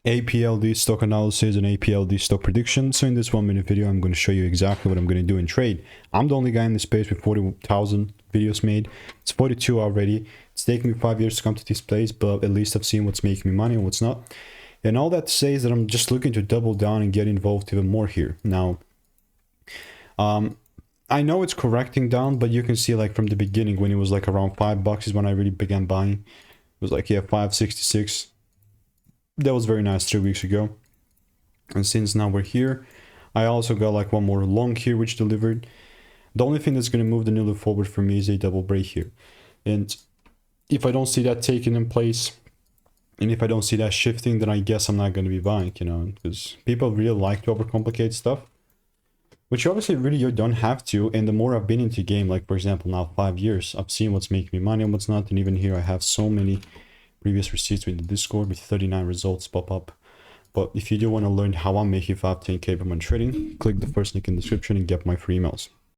APLD stock analysis and APLD stock prediction. So in this 1-minute video, I'm going to show you exactly what I'm going to do in trade. I'm the only guy in this space with 40,000 videos made. It's 42 already. It's taken me 5 years to come to this place, but at least I've seen what's making me money and what's not. And all that to say is that I'm just looking to double down and get involved even more here. Now, I know it's correcting down, but you can see like from the beginning when it was like around $5 is when I really began buying. It was like, yeah, 566. That was very nice 3 weeks ago. And since now we're here, I also got like one more long here which delivered. The only thing that's going to move the needle forward for me is a double break here. And if I don't see that taking in place, and if I don't see that shifting, then I guess I'm not going to be buying, you know, because people really like to overcomplicate stuff, which obviously really you don't have to. And the more I've been into game, like for example now 5 years, I've seen what's making me money and what's not. And even here I have so many previous receipts with the Discord with 39 results pop up. But if you do want to learn how I'm making 5-10K from my trading, click the first link in the description and get my free emails.